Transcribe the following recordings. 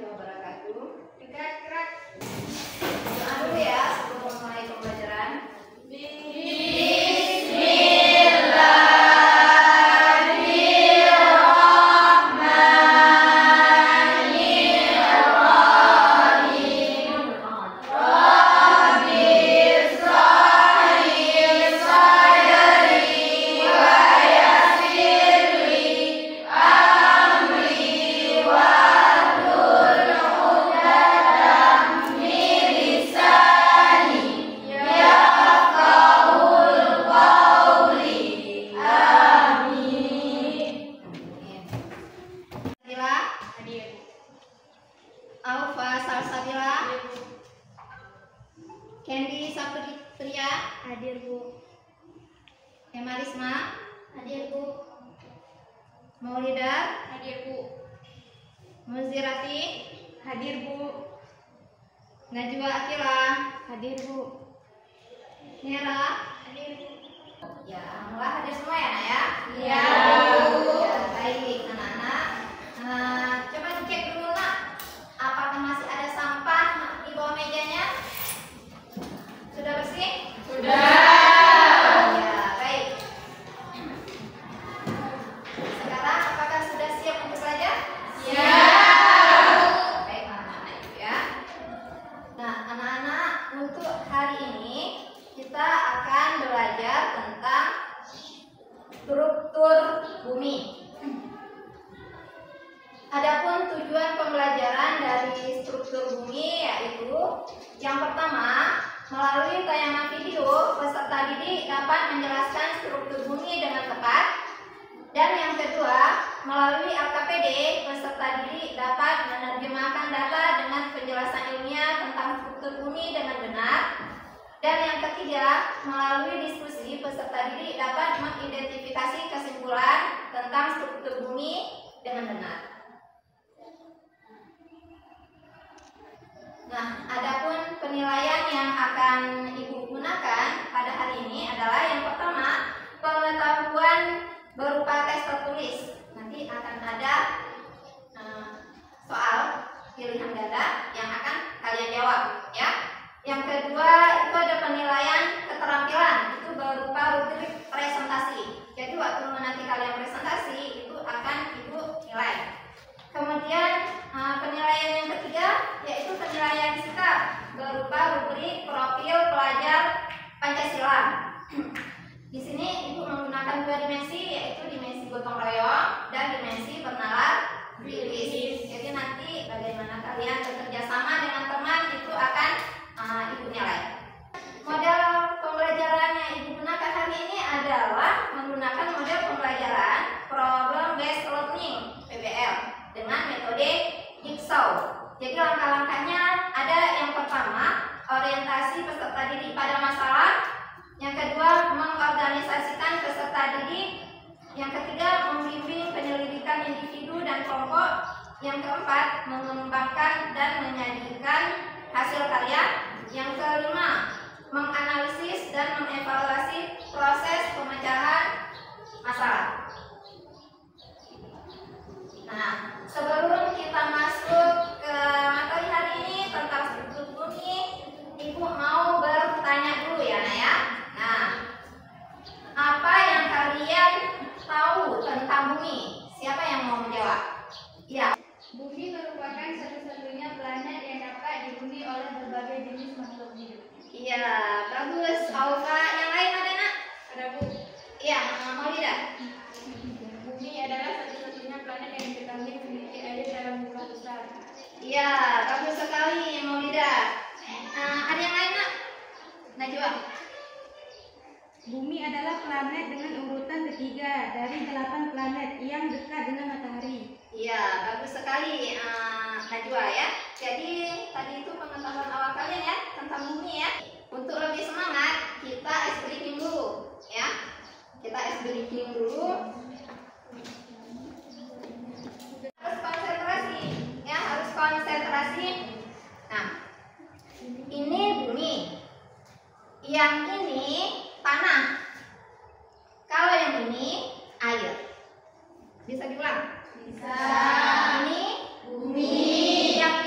wabarakatuh. Doa dulu ya sebelum mulai pembelajaran. Alfa Salsabila, Candy Saputria, Hadir Bu. Emarisma, Hadir Bu. Maulida, Hadir Bu. Muzirati, Hadir Bu. Najwa Akila, Hadir Bu. Nera, Hadir Bu. ya, alhamdulillah hadir semua ya nak ya? Iya. Ya, baik anak-anak. Coba dicek dulu nak, apakah masih ada sampah di bawah mejanya? Sudah bersih? Sudah. Ya, baik. Sekarang apakah sudah siap untuk belajar? Siap. Baik anak-anak ibu ya. Nah anak-anak, untuk hari ini kita akan belajar tentang struktur bumi. Adapun tujuan pembelajaran dari struktur bumi yaitu yang pertama, melalui tayangan video peserta didik dapat menjelaskan struktur bumi dengan tepat, dan yang kedua, melalui RKPD peserta didik dapat menerjemahkan data dengan penjelasan ilmiah tentang struktur bumi dengan benar, dan yang ketiga, melalui diskusi peserta didik dapat mengidentifikasi kesimpulan tentang struktur bumi dengan benar. Nah, adapun penilaian yang akan Ibu gunakan pada hari ini adalah yang pertama, pengetahuan berupa tes tertulis. Nanti akan ada soal pilihan ganda yang akan kalian jawab, ya. Yang kedua, itu ada penilaian keterampilan, itu berupa rubrik presentasi. Jadi waktu nanti kalian presentasi itu akan Ibu nilai. Kemudian penilaian yang ketiga yaitu penilaian sikap berupa rubrik profil pelajar Pancasila. Di sini Ibu menggunakan dua dimensi, yaitu dimensi gotong royong dan dimensi bernalar kritis. Jadi nanti bagaimana kalian bekerja sama dengan teman itu akan Ibu nilai. Model pembelajaran yang Ibu gunakan hari ini adalah menggunakan model pembelajaran problem based learning (PBL) dengan metode jigsaw. Jadi langkah-langkahnya ada yang pertama, orientasi peserta didik pada masalah. Yang kedua, mengorganisasikan peserta didik. Yang ketiga, membimbing penyelidikan individu dan kelompok. Yang keempat, mengembangkan dan menyajikan hasil karya. Yang kelima, menganalisis dan mengevaluasi proses pemecahan masalah. Nah, sebelum kita masuk ke materi hari ini tentang struktur bumi, Ibu mau bertanya dulu ya, Nak ya. Nah, apa yang kalian tahu tentang bumi? Siapa yang mau menjawab? Ya. Bumi merupakan satu-satunya planet yang dapat dihuni oleh berbagai jenis makhluk hidup. Iya, bagus. Alfa, yang lain ada nak? Ada Bu. Iya, mau tidak? Bumi adalah satu-satunya planet yang diketahui memiliki air dalam jumlah besar. Iya, bagus sekali, mau tidak? Ada yang lain nak? Najwa. Bumi adalah planet dengan urutan ketiga dari 8 planet yang dekat dengan matahari. Iya, bagus sekali Najwa ya. Jadi tadi itu pengetahuan awal kalian ya tentang bumi ya. Untuk lebih semangat, kita ice breaking dulu ya. Kita ice breaking dulu. Harus konsentrasi ya, harus konsentrasi. Nah, ini bumi. Yang ini tanah. Kalau yang ini air. Bisa diulang? Bisa. Ini Bumi. Yang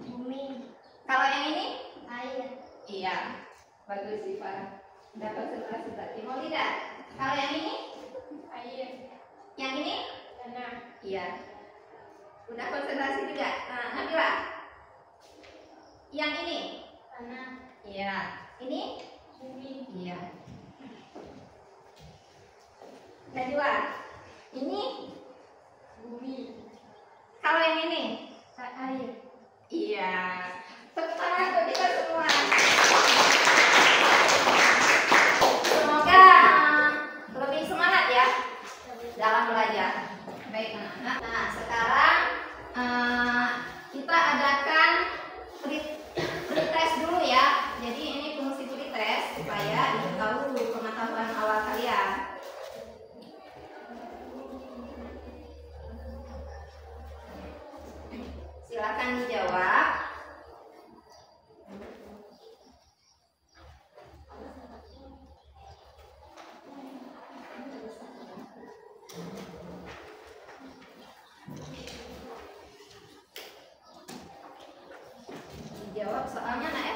Bumi. Kalau yang ini? Air. Iya. Bagus Siva. Udah konsentrasi berarti. Mau tidak? Kalau yang ini? Air. Yang ini? Tanah. Iya. Udah konsentrasi juga. Nah, Nabila. Yang ini? Tanah. Iya. Ini? Bumi. Iya. Najwa. Ini? Bumi. Kalau yang ini? Air. Iya. Tepuk tangan untuk kita semua. Semoga lebih semangat ya dalam belajar. Baik anak-anak. Nah, sekarang kita adakan pretest dulu ya. Jadi ini fungsi pretest supaya ibu tahu pengetahuan awal kalian. Silakan dijawab. Dijawab soalnya nak ya.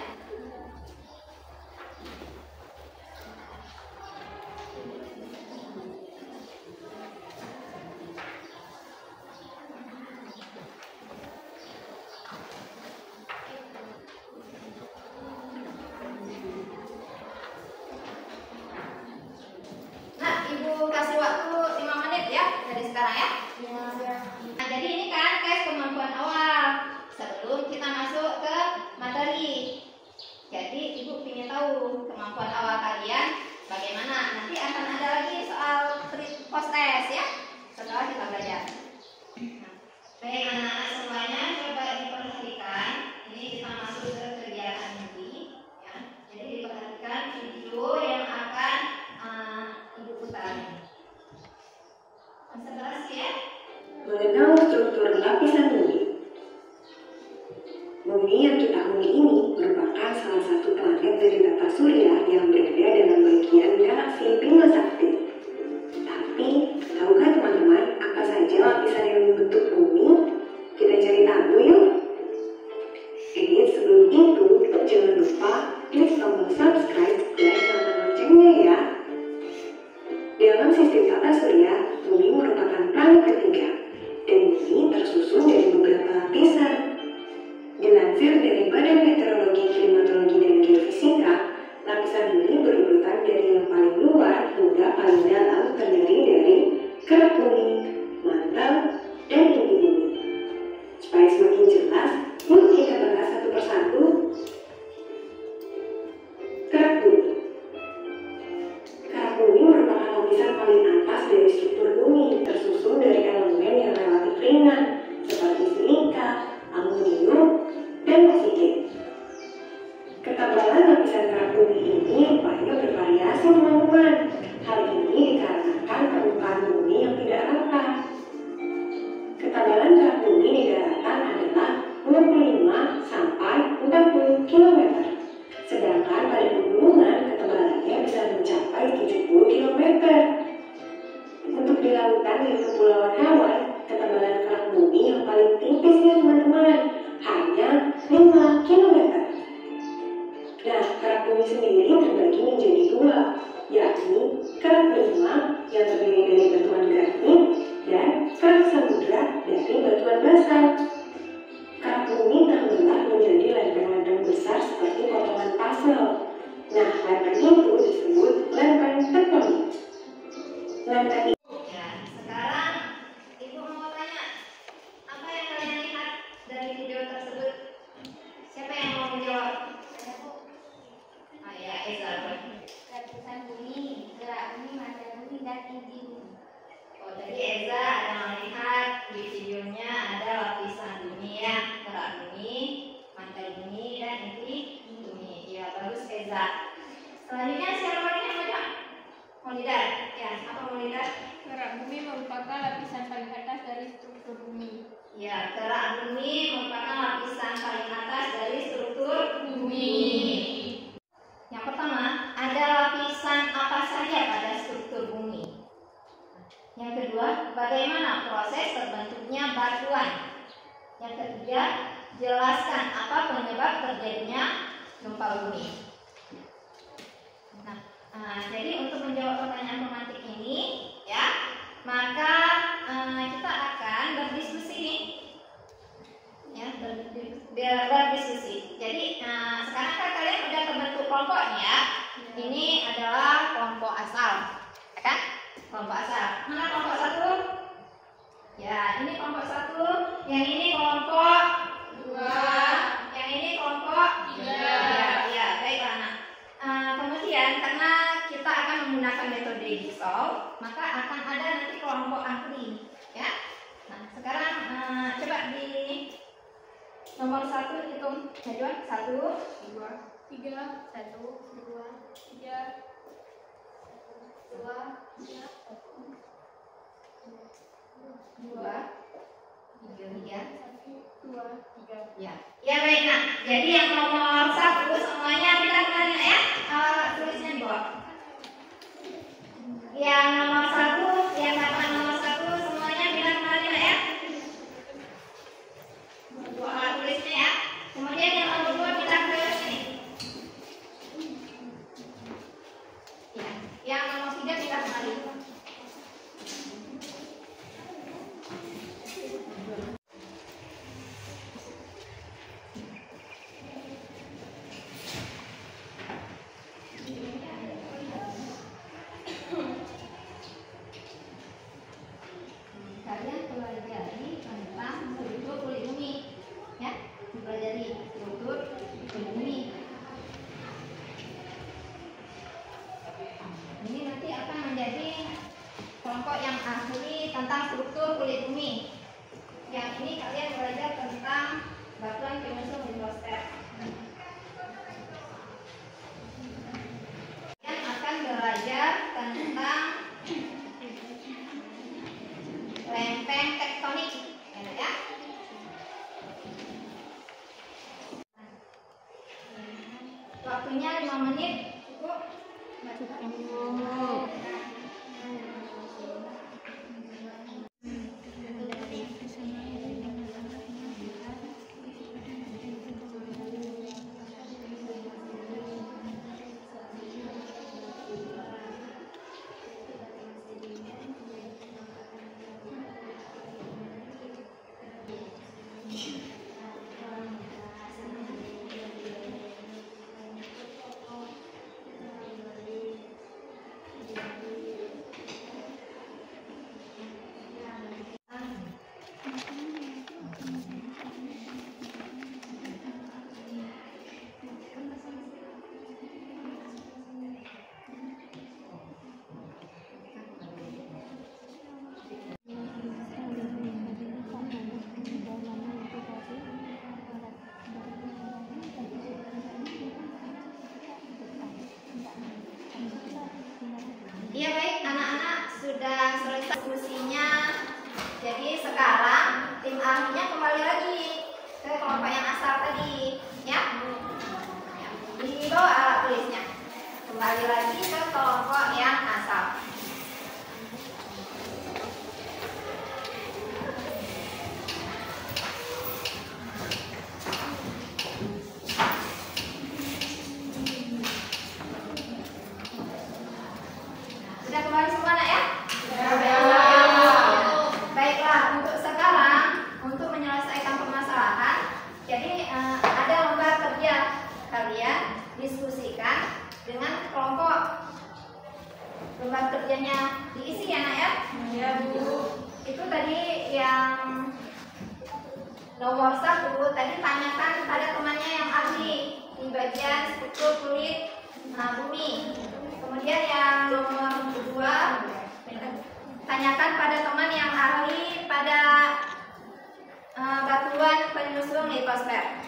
Nah, ibu kasih waktu 5 menit ya dari sekarang ya. Nah, jadi ini kan tes kemampuan awal sebelum kita masuk ke materi. Jadi ibu ingin tahu kemampuan awal kalian bagaimana. Nanti akan ada lagi soal post test ya setelah kita belajar. Nah, baik anak-anak semuanya, coba diperhatikan. Ini kita masuk ke kegiatan inti ya. Jadi diperhatikan video yang akan ibu putar. Konsentrasi ya. Mengenal struktur lapisan bumi. Bumi yang kita huni ini merupakan salah satu planet dari tata surya yang berada dalam bagian galaksi Bima Sakti. Tapi, tahukah teman-teman apa saja lapisan yang membentuk bumi? Kita cari tahu yuk. Sebelum itu, jangan lupa klik tombol subscribe dan nyalakan loncengnya ya. Dalam sistem tata surya, bumi merupakan planet ketiga, dan bumi tersusun dari beberapa lapisan. Dilansir dari Badan Meteorologi, Klimatologi, dan Geofisika, lapisan bumi berurutan dari yang paling luar hingga paling dalam, terdiri dari kerak bumi, mantel, dan inti bumi. Supaya semakin jelas, yuk kita bahas satu persatu. Kerak bumi. Kerak bumi merupakan lapisan paling atas dari struktur bumi, tersusun dari elemen yang relatif ringan, seperti silika, aluminium, dan oksigen. Ketebalan lapisan kerak bumi ini rupanya bervariasi teman-teman. Hal ini dikarenakan permukaan bumi yang tidak rata. Ketebalan kerak bumi di daratan adalah 25 sampai 40 km. Sedangkan pada pegunungan ketebalannya bisa mencapai 70 km. Untuk di lautan dan kepulauan Hawaii, ketebalan kerak bumi yang paling tipis ya teman-teman, hanya 5 km. Nah, kerak bumi sendiri terbagi menjadi dua, yakni kerak benua yang terdiri dari batuan granit dan kerak samudra dari batuan basalt. Kerak bumi terbelah menjadi lempeng-lempeng besar seperti potongan puzzle. Nah, lempeng itu disebut lempeng tektonik. Lempeng Ya, sekarang ibu mau tanya, apa yang kalian lihat dari video tersebut? Siapa yang mau menjawab? Ya, Eza. Lapisan bumi, gerak bumi, mata bumi, dan inti bumi. Oh, tadi Eza ada melihat di videonya ada lapisan bumi ya, kerak bumi, mantel bumi, dan inti bumi. Ya, bagus Eza. Selanjutnya siapa lagi yang mau jawab? Maulida. Ya, apa Maulida? Kerak bumi merupakan lapisan paling atas dari struktur bumi. Ya, kerak bumi merupakan lapisan paling atas dari struktur bumi. Yang pertama, ada lapisan apa saja pada struktur bumi? Yang kedua, bagaimana proses terbentuknya batuan? Yang ketiga, jelaskan apa penyebab terjadinya gempa bumi. Jadi untuk menjawab pertanyaan pematik ini, ya, maka kita akan berdiskusi, ya, berdiskusi. Jadi sekarang kan kalian udah terbentuk kelompok nih ya. Ini adalah kelompok asal, ya kan? Kelompok asal. Mana kelompok satu? Ya, ini kelompok satu. Yang ini kelompok dua. Yang ini kelompok tiga. Ya, baiklah. Kemudian karena kita akan menggunakan metode jigsaw, maka akan ada nanti kelompok ahli, ya. Nah, sekarang coba di nomor 1 hitung, Najwa. 1, 2, 3, 1, 2, 3, 2, 2, 3, 2, 3. Ya, ya baik. Nah, jadi yang nomor 1 semuanya kita kenalin ya. Tulisnya di bawah. Yang nomor 1, yang kata nomor 1 semuanya bilang kenalin ya. Tulisnya ya. Kemudian yang nomor 2 bilang ke sini. Ya, yang nomor 3 bilang kenalin. Kalian pelajari tentang struktur kulit bumi, ya, pelajari struktur kulit bumi. Ini nanti akan menjadi kelompok yang ahli tentang struktur kulit bumi. Yang ini kalian belajar tentang batuan penyusun litosfer. Kalian akan belajar tentang lempeng tektonik, ya. Waktunya 5 menit, cukup. Iya baik, anak-anak sudah selesai diskusinya. Jadi sekarang tim ahlinya kembali lagi ke kelompok yang asal tadi, ya. Di bawah alat tulisnya. Kembali lagi ke kelompok yang asal. Sudah kembali semua nak ya? Baiklah, untuk sekarang untuk menyelesaikan permasalahan, jadi ada lembar kerja, kalian diskusikan dengan kelompok. Lembar kerjanya diisi ya nak ya? Ya Bu. Itu tadi yang nomor 1 tadi tanyakan pada temannya yang ahli di bagian struktur kulit bumi. Kemudian yang nomor 2 tanyakan pada teman yang ahli pada batuan penyusun litosfer.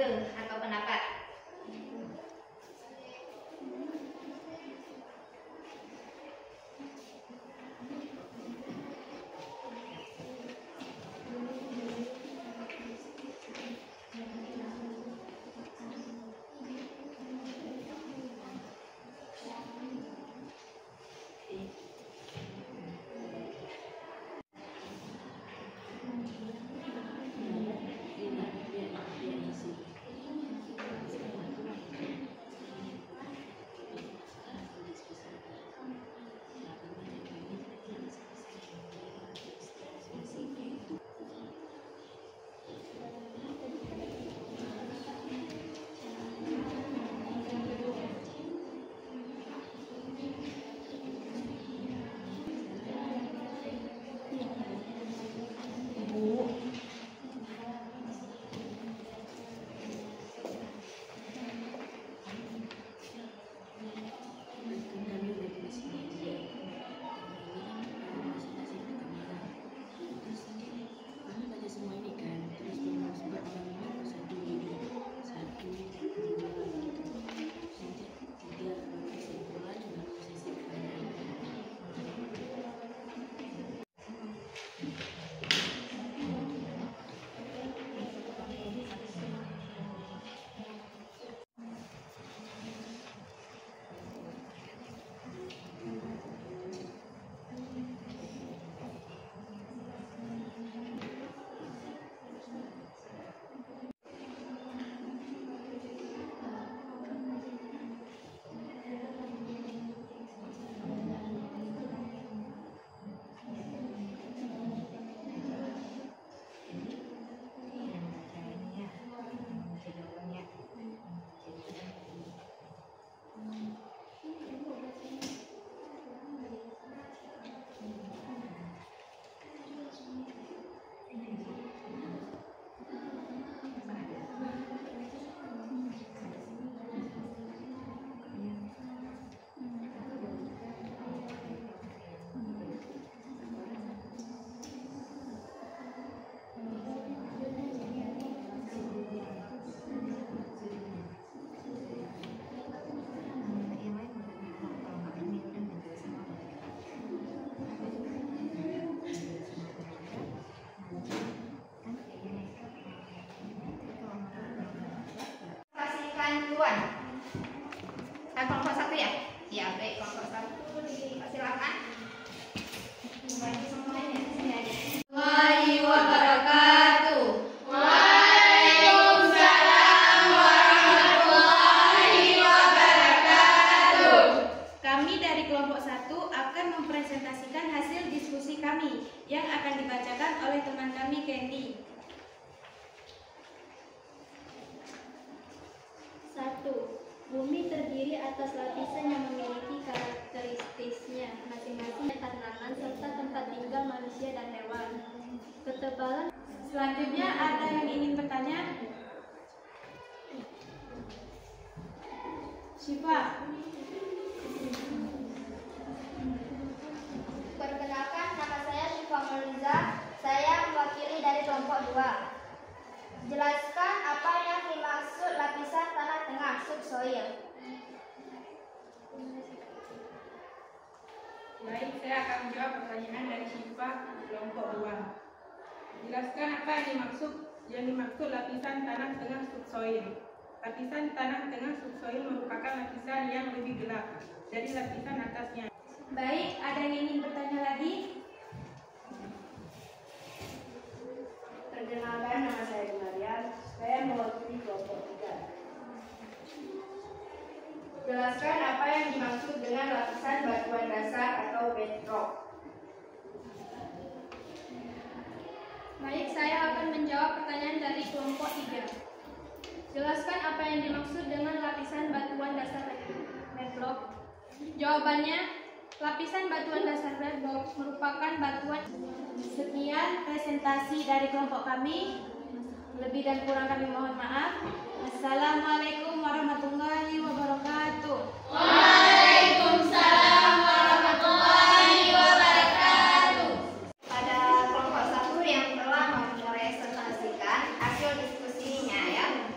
ide atau pendapat. Duluan. Kelompok 1 ya? Ya, baik, kelompok 1 dipersilakan. Bagi semuanya sini aja. Warahmatullahi wabarakatuh. Waalaikumsalam warahmatullahi wabarakatuh. Kami dari kelompok 1 akan mempresentasikan hasil diskusi kami yang akan dibacakan oleh teman kami Candy. 1. Bumi terdiri atas lapisan yang memiliki karakteristiknya masing-masing, tanaman serta tempat tinggal manusia dan hewan. Ketebalan. Selanjutnya ada yang ingin bertanya? Syifa. Perkenalkan, nama saya Syifa Mauliza. Saya mewakili dari kelompok 2. Jelaskan apa yang dimaksud lapisan tanah tengah subsoil. Baik, saya akan menjawab pertanyaan dari Syifa kelompok 2. Jelaskan apa yang dimaksud lapisan tanah tengah subsoil. Lapisan tanah tengah subsoil merupakan lapisan yang lebih gelap dari lapisan atasnya. Baik, ada yang ingin bertanya lagi? Perkenalkan, nama saya Marian. Saya mewakili kelompok 3. Jelaskan apa yang dimaksud dengan lapisan batuan dasar atau bedrock. Baik, saya akan menjawab pertanyaan dari kelompok 3. Jelaskan apa yang dimaksud dengan lapisan batuan dasar bedrock. Jawabannya, lapisan batuan dasar bedrock merupakan batuan. Sekian presentasi dari kelompok kami. Lebih dan kurang kami mohon maaf. Assalamualaikum warahmatullahi wabarakatuh. Waalaikumsalam warahmatullahi wabarakatuh. Pada kelompok 1 yang telah mempresentasikan hasil diskusinya ya.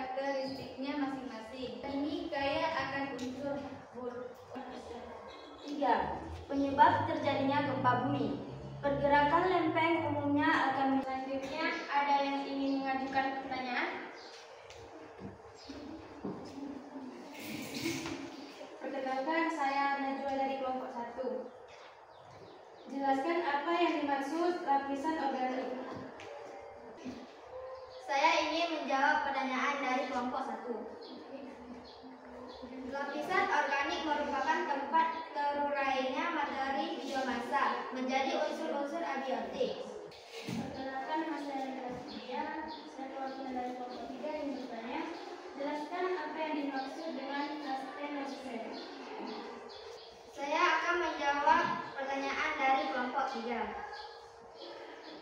karakteristiknya masing-masing. Ini kaya akan unsur 3. Penyebab terjadinya gempa bumi. Pergerakan lempeng umumnya akan Selanjutnya, ada yang ingin mengajukan pertanyaan? Perkenalkan, saya Najwa dari kelompok 1. Jelaskan apa yang dimaksud lapisan organik. Saya ingin menjawab pertanyaan dari kelompok 1. Lapisan organik merupakan tempat terurainya materi biomasa menjadi unsur-unsur abiotik. Perkenalkan, saya Gracia, saya perwakilan dari kelompok 3 yang bertanya, jelaskan apa yang dimaksud dengan astenosfer. Saya akan menjawab pertanyaan dari kelompok 3.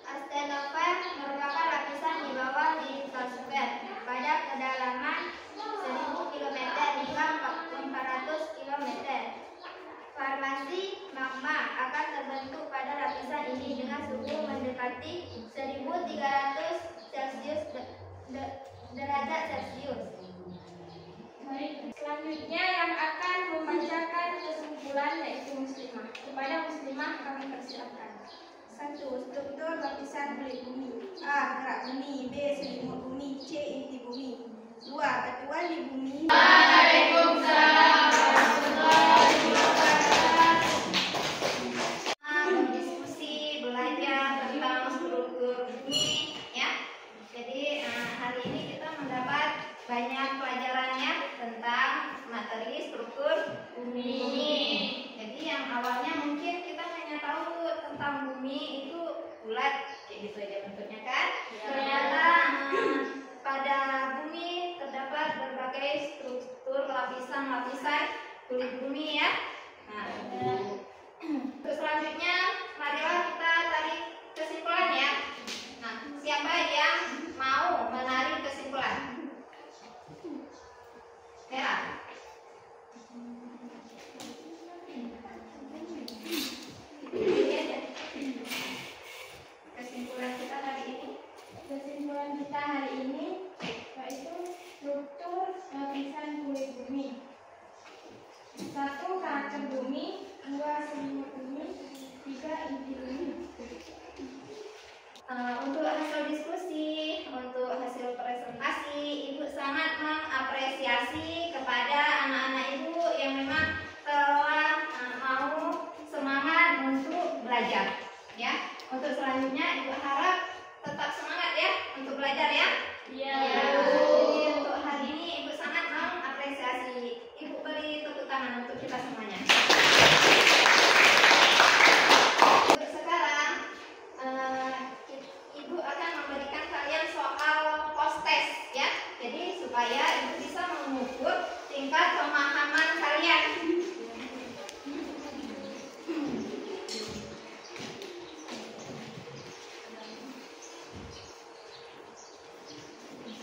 Astenosfer merupakan lapisan di bawah litosfer pada kedalaman 1000 km hingga 400 km. Formasi magma akan terbentuk pada lapisan ini dengan suhu mendekati 1300 derajat Celcius. Baik, selanjutnya yang akan membacakan kesimpulan yaitu muslimah. Kepada muslimah kami persilakan. 1. Struktur lapisan kulit bumi. A. Gerak bumi. B. Selimut bumi. C. Inti bumi. 2. Batuan di bumi. Berdiskusi, belajar tentang struktur bumi, ya. Jadi hari ini kita mendapat banyak pelajarannya tentang materi struktur bumi. Jadi yang awalnya mungkin kita hanya tahu tentang bumi itu bulat, kayak gitu aja bentuknya kan. Ternyata pada bumi terdapat berbagai struktur lapisan-lapisan kulit bumi, ya. Nah, untuk selanjutnya marilah kita tarik kesimpulan, ya. Nah, siapa yang mau menarik kesimpulan? Vera. Ini aja. Kesimpulan kita hari ini. Kesimpulan kita hari ini yaitu struktur lapisan kulit bumi. 1. Karakter bumi. 2. Selimut bumi. 3. Inti bumi. Untuk hasil diskusi, untuk hasil presentasi, Ibu sangat mengapresiasi kepada anak-anak Ibu yang memang telah mau semangat untuk belajar, ya. Untuk selanjutnya Ibu harap tetap semangat, ya, untuk belajar, ya. Iya. Jadi untuk hari ini Ibu sangat mengapresiasi. Ibu beri tepuk tangan untuk kita semuanya. Untuk sekarang Ibu akan memberikan kalian soal post test, ya. Jadi supaya Ibu bisa mengukur tingkat pemahaman kalian.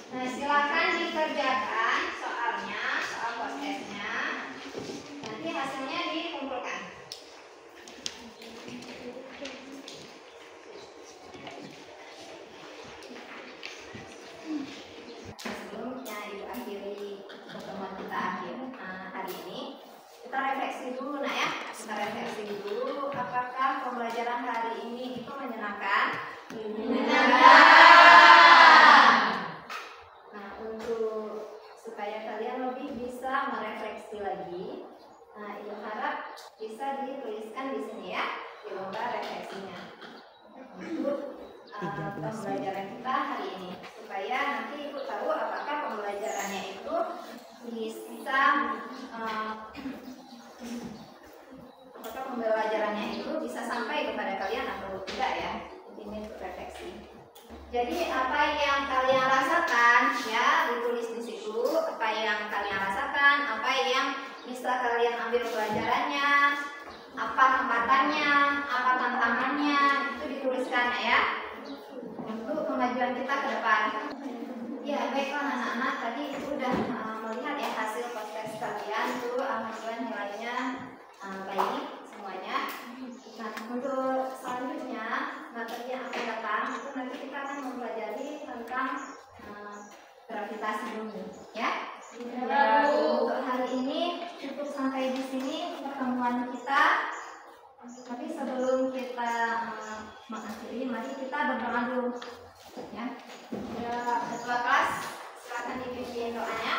Nah, silakan dikerjakan soalnya, soal post testnya. Nanti hasilnya dikumpulkan. Sebelumnya Ibu akhiri pertemuan kita hari ini, kita refleksi dulu, nak, ya. Kita refleksi dulu, apakah pembelajaran hari ini itu menyenangkan? Nah, untuk supaya kalian lebih bisa merefleksi lagi, Ibu harap bisa dituliskan di sini, ya, di lembar refleksinya. Untuk pembelajaran kita hari ini, supaya nanti Ibu tahu apakah pembelajarannya itu bisa apakah pembelajarannya itu bisa sampai kepada kalian atau tidak, ya. Ini untuk refleksi. Jadi apa yang kalian rasakan, ya, ditulis di situ. Apa yang kalian rasakan, apa yang bisa kalian ambil pelajarannya, apa hambatannya, apa tantangannya, itu dituliskan, ya, untuk kemajuan kita ke depan. Ya, baiklah anak-anak, tadi itu sudah melihat, ya, hasil post test kalian tuh, alhamdulillah nilainya baik semuanya. Nah, untuk selanjutnya materi yang akan datang itu nanti kita akan mempelajari tentang gravitasi. gravitasi bumi, ya. Untuk hari ini cukup sampai di sini pertemuan kita. Tapi sebelum kita mengakhiri, mari kita berdoa dulu, ya. Ketua kelas, silakan dipimpin doanya.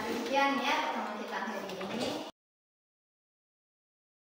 Demikian ya.